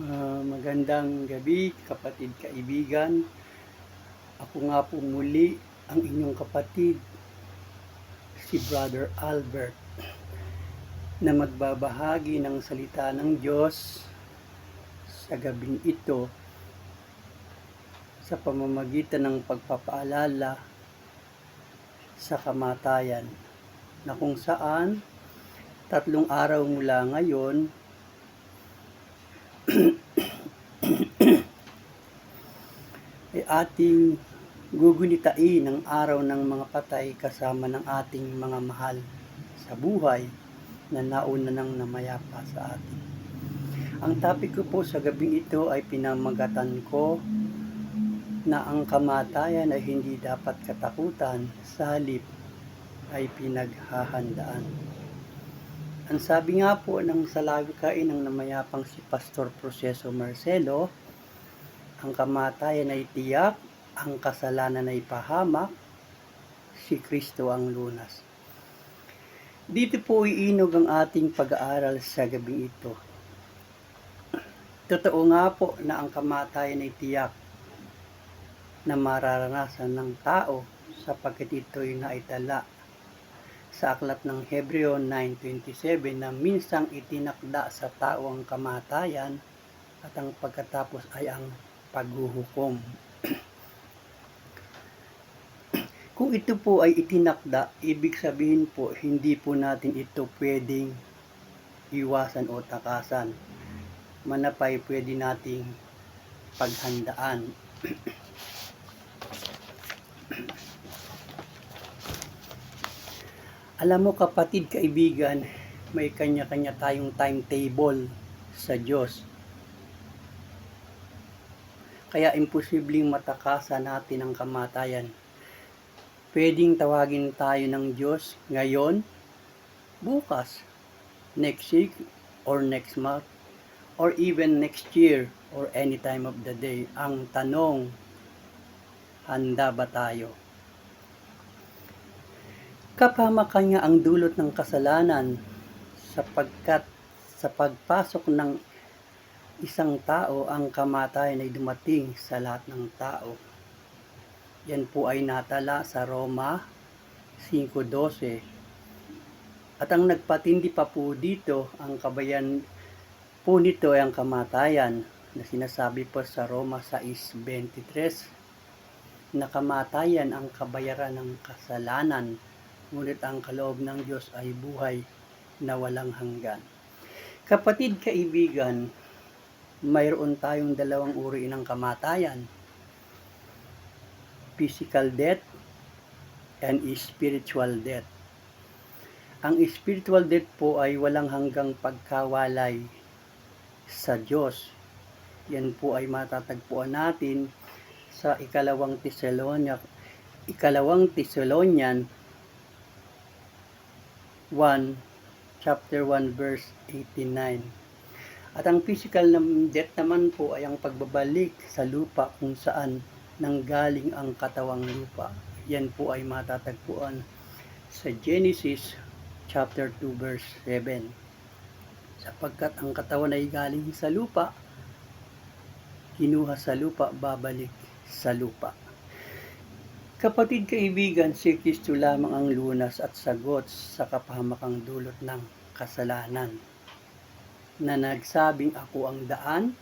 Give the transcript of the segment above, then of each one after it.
Magandang gabi, kapatid kaibigan. Ako nga po muli ang inyong kapatid, si Brother Albert, na magbabahagi ng salita ng Diyos sa gabing ito sa pamamagitan ng pagpapaalala sa kamatayan, na kung saan 3 araw mula ngayon ay ating gugunitain ang araw ng mga patay kasama ng ating mga mahal sa buhay na nauna nang namayapa sa atin. Ang topic ko po sa gabing ito ay pinamagatan ko na ang kamatayan ay hindi dapat katakutan, sa halip ay pinaghahandaan. Ang sabi nga po ng salawikain ng namayapang si Pastor Proceso Marcelo, ang kamatayan ay tiyak, ang kasalanan ay pahamak, si Kristo ang lunas. Dito po iinog ang ating pag-aaral sa gabing ito. Totoo nga po na ang kamatayan ay tiyak na mararanasan ng tao sapagkat ito'y naitala sa aklat ng Hebreo 9:27 na minsang itinakda sa tao ang kamatayan at ang pagkatapos ay ang paghuhukom. Kung ito po ay itinakda, ibig sabihin po hindi po natin ito pwedeng iwasan o takasan. Manapay pwede nating paghandaan. Alam mo kapatid kaibigan, may kanya-kanya tayong timetable sa Diyos. Kaya imposibleng matakasan natin ang kamatayan. Pwedeng tawagin tayo ng Diyos ngayon, bukas, next week, or next month, or even next year, or any time of the day. Ang tanong, handa ba tayo? Kapahamakan niya ang dulot ng kasalanan sapagkat sa pagpasok ng isang tao, ang kamatayan ay dumating sa lahat ng tao. Yan po ay natala sa Roma 5:12. At ang nagpatindi pa po dito, ang kabayan po nito ay ang kamatayan na sinasabi po sa Roma 6:23 na kamatayan ang kabayaran ng kasalanan, ngunit ang kaloob ng Diyos ay buhay na walang hanggan. Kapatid kaibigan, mayroon tayong dalawang uri ng kamatayan, physical death and spiritual death. Ang spiritual death po ay walang hanggang pagkawalay sa Diyos. Yan po ay matatagpuan natin sa ikalawang Thessalonian 1, chapter 1, verse 89. At ang physical death naman po ay ang pagbabalik sa lupa kung saan nanggaling ang katawang lupa. Yan po ay matatagpuan sa Genesis chapter 2, verse 7. Sapagkat ang katawan ay galing sa lupa, kinuha sa lupa, babalik sa lupa. Kapatid kaibigan, si Kristo lamang ang lunas at sagot sa kapahamakang dulot ng kasalanan, na nagsabing ako ang daan,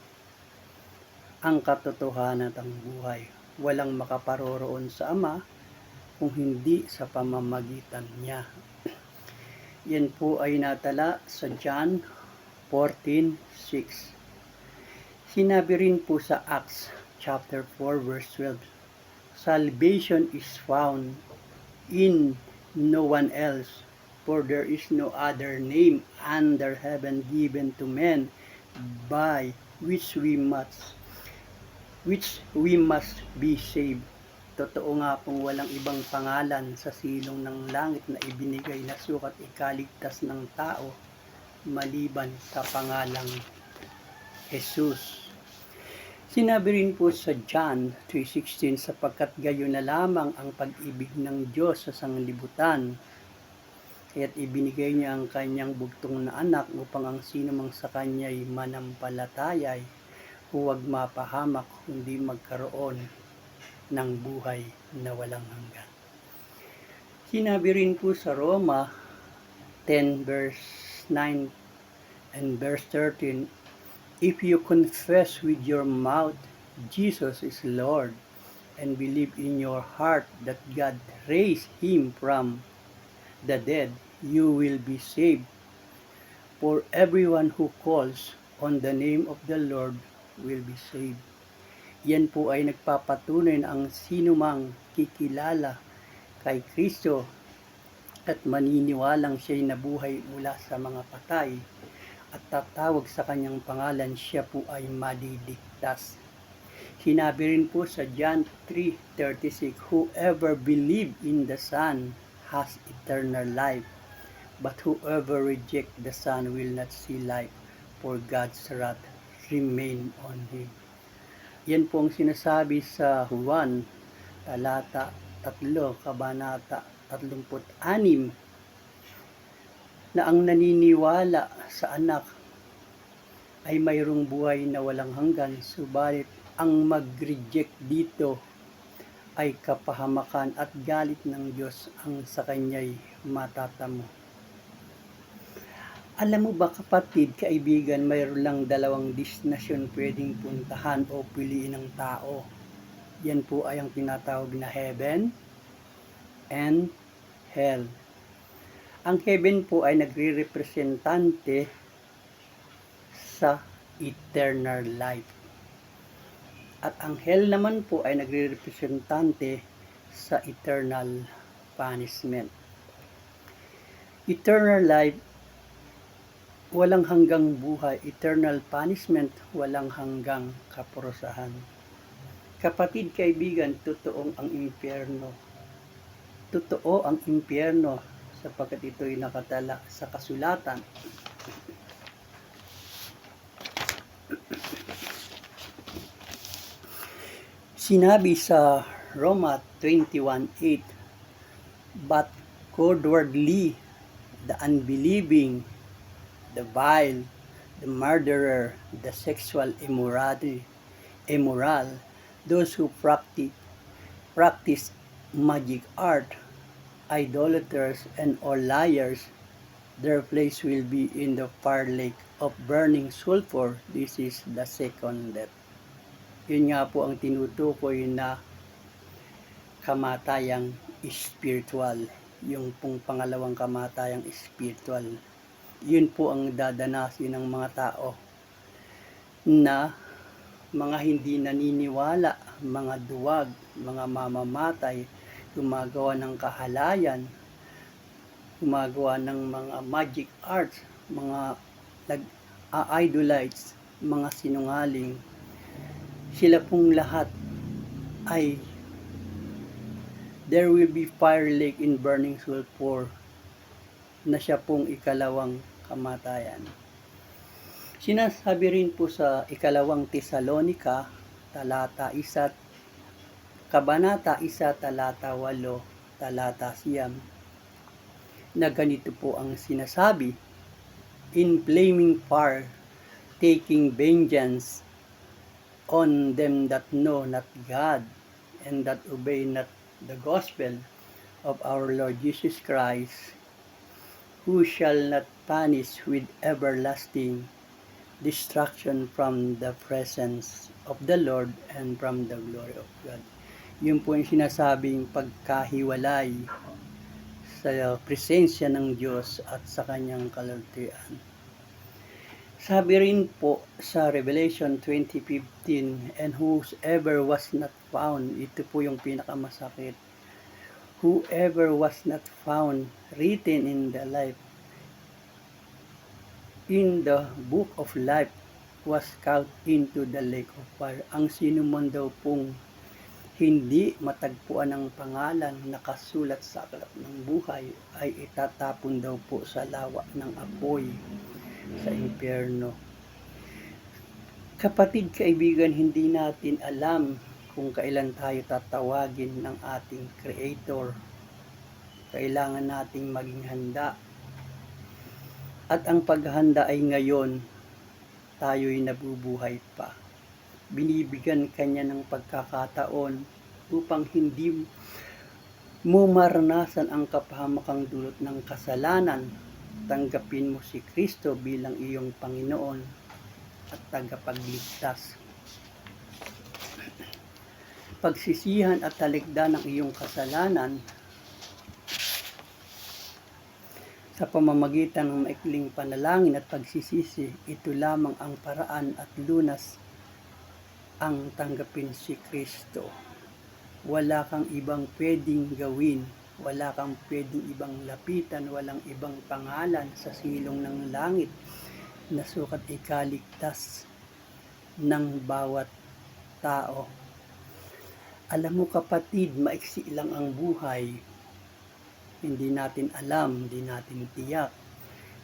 ang katotohanan at ang buhay. Walang makaparoroon sa Ama kung hindi sa pamamagitan niya. Yan po ay natala sa John 14:6. Sinabi rin po sa Acts chapter 4 verse 12, salvation is found in no one else, for there is no other name under heaven given to men by which we must be saved. Totoo nga pong walang ibang pangalan sa silong ng langit na ibinigay na sukat ikaligtas ng tao maliban sa pangalang Jesus. Sinabi rin po sa John 3:16, sapagkat gayon na lamang ang pag-ibig ng Diyos sa sanglibutan, kaya't ibinigay niya ang kanyang bugtong na anak upang ang sino mang sa kanya'y manampalatayay huwag mapahamak kundi magkaroon ng buhay na walang hanggan. Sinabi rin po sa Roma 10 verse 9 and verse 13, if you confess with your mouth Jesus is Lord and believe in your heart that God raised him from the dead, you will be saved. For everyone who calls on the name of the Lord will be saved. Yan po ay nagpapatunay na ang sinumang kikilala kay Kristo at maniniwalang siya'y nabuhay mula sa mga patay at tatawag sa kanyang pangalan, siya po ay maliligtas. Sinabi rin po sa John 3:36, whoever believe in the Son has eternal life, but whoever reject the Son will not see life, for God's wrath remain on him. Yan po ang sinasabi sa Juan, talata 3, kabanata 36, na ang naniniwala sa anak ay mayroong buhay na walang hanggan, subalit ang mag-reject dito ay kapahamakan at galit ng Diyos ang sa kanya'y matatamo. Alam mo ba kapatid, kaibigan, mayroon lang dalawang destinasyon pwedeng puntahan o piliin ng tao. Yan po ay ang tinatawag na heaven and hell. Ang heaven po ay nagre-representante sa eternal life. At ang hell naman po ay nagre-representante sa eternal punishment. Eternal life, walang hanggang buhay. Eternal punishment, walang hanggang kaparusahan. Kapatid, kaibigan, totoo ang impyerno. Totoo ang impyerno sapagkat ito'y nakatala sa kasulatan. Sinabi sa Roma 21:8, but cowardly, the unbelieving, the vile, the murderer, the sexual immoral, those who practice magic art, idolaters, and all liars, their place will be in the fire lake of burning sulfur. This is the second death. Yun nga po ang tinutukoy na kamatayang spiritual. Yung pong pangalawang kamatayang spiritual. Yun po ang dadanasin ng mga tao na mga hindi naniniwala, mga duwag, mga mamamatay, gumagawa ng kahalayan, gumagawa ng mga magic arts, mga nag-idolites, mga sinungaling. Sila pong lahat ay there will be fire lake in burning sulfur na siya pong ikalawang kamatayan. Sinasabi rin po sa ikalawang Tesalonica, talata 1, kabanata 1, talata 8, talata 9, na ganito po ang sinasabi, in flaming fire, taking vengeance on them that know not God, and that obey not the gospel of our Lord Jesus Christ, who shall not punish with everlasting destruction from the presence of the Lord and from the glory of God. Yun po yung sinasabing pagkahiwalay sa presensya ng Diyos at sa kanyang kalultian. Sabi rin po sa Revelation 20:15, and whoever was not found, ito po yung pinakamasakit, whoever was not found written in the book of life was cast into the lake of fire. Ang sino man daw pong hindi matagpuan ng pangalan nakasulat sa aklat ng buhay ay itatapon daw po sa lawa ng apoy sa impyerno. Kapatid, kaibigan, hindi natin alam kung kailan tayo tatawagin ng ating Creator. Kailangan nating maging handa. At ang paghahanda ay ngayon, tayo'y nabubuhay pa. binibigyan kanya ng pagkakataon upang hindi mo maranasan ang kapahamakang dulot ng kasalanan. Tanggapin mo si Kristo bilang iyong Panginoon at tagapagligtas. Pagsisihan at talikdan ng iyong kasalanan sa pamamagitan ng maikling panalangin at pagsisisi, ito lamang ang paraan at lunas ang tanggapin si Kristo. Wala kang ibang pwedeng gawin, wala kang pwedeng ibang lapitan, walang ibang pangalan sa silong ng langit na sukat ikaligtas ng bawat tao. Alam mo kapatid, maiksi lang ang buhay. Hindi natin alam, hindi natin tiyak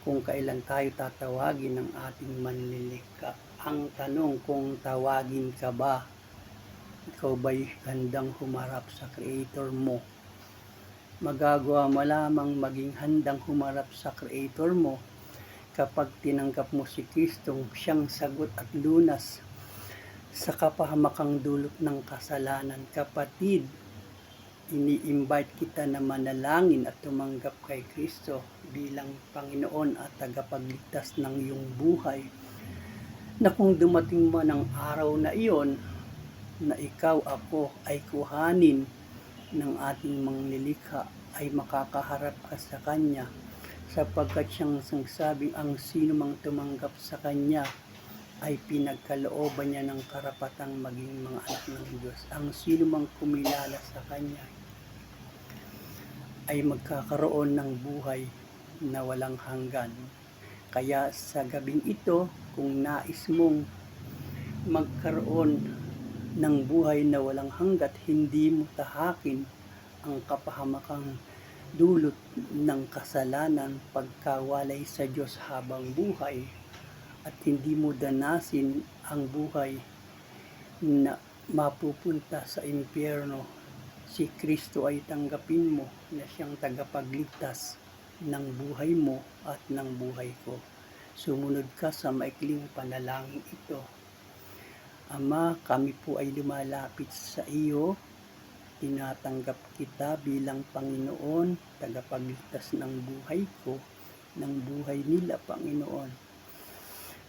kung kailan tayo tatawagin ng ating manlilikha. Ang tanong, kung tawagin ka ba, ikaw ba'y handang humarap sa Creator mo? Magagawa mo lamang maging handang humarap sa Creator mo kapag tinanggap mo si Kristong siyang sagot at lunas sa kapahamakang dulot ng kasalanan. Kapatid, ini-invite kita na manalangin at tumanggap kay Kristo bilang Panginoon at tagapagligtas ng iyong buhay, na kung dumating man ang araw na iyon na ikaw, ako ay kuhanin ng ating manglilikha, ay makakaharap ka sa Kanya, sapagkat siyang sagsabing ang sino mang tumanggap sa Kanya ay pinagkalooban niya ng karapatang maging mga anak ng Diyos. Ang sino mang kumilala sa Kanya ay magkakaroon ng buhay na walang hanggan. Kaya sa gabing ito, kung nais mong magkaroon ng buhay na walang hanggat, hindi mo tahakin ang kapahamakang dulot ng kasalanan, pagkawalay sa Diyos habang buhay, at hindi mo danasin ang buhay na mapupunta sa impyerno. Si Kristo ay tanggapin mo na siyang tagapagligtas ng buhay mo at ng buhay ko. Sumunod ka sa maikling panalangin ito. Ama, kami po ay lumalapit sa iyo. Tinatanggap kita bilang Panginoon, tagapagligtas ng buhay ko, ng buhay nila, Panginoon.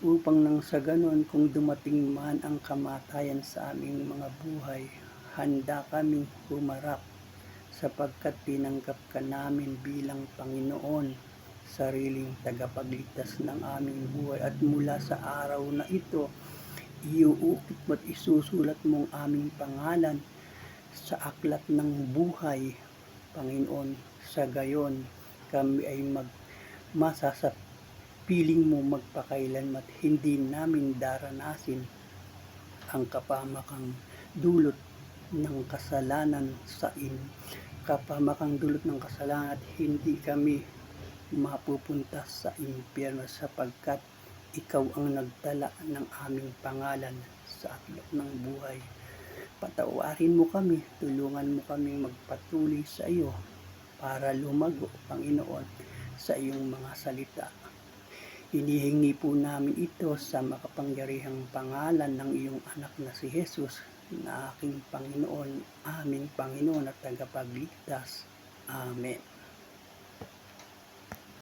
Upang nang sa ganon, kung dumating man ang kamatayan sa aming mga buhay, handa kaming humarap sapagkat tinanggap ka namin bilang Panginoon, sariling tagapagligtas ng aming buhay. At mula sa araw na ito, iuukit mo at isusulat mong aming pangalan sa aklat ng buhay, Panginoon. Sa gayon, kami ay masasapiling mo magpakailanman at hindi namin daranasin ang kapahamakang dulot ng kasalanan kapahamakang dulot ng kasalanan, at hindi kami mapupunta sa impyerno sapagkat ikaw ang nagtala ng aming pangalan sa aklat ng buhay. Patawarin mo kami, tulungan mo kaming magpatuloy sa iyo para lumago, Panginoon, sa iyong mga salita. Hinihingi po namin ito sa makapangyarihang pangalan ng iyong anak na si Jesus, na aking Panginoon, aming Panginoon at tagapagligtas. Amen.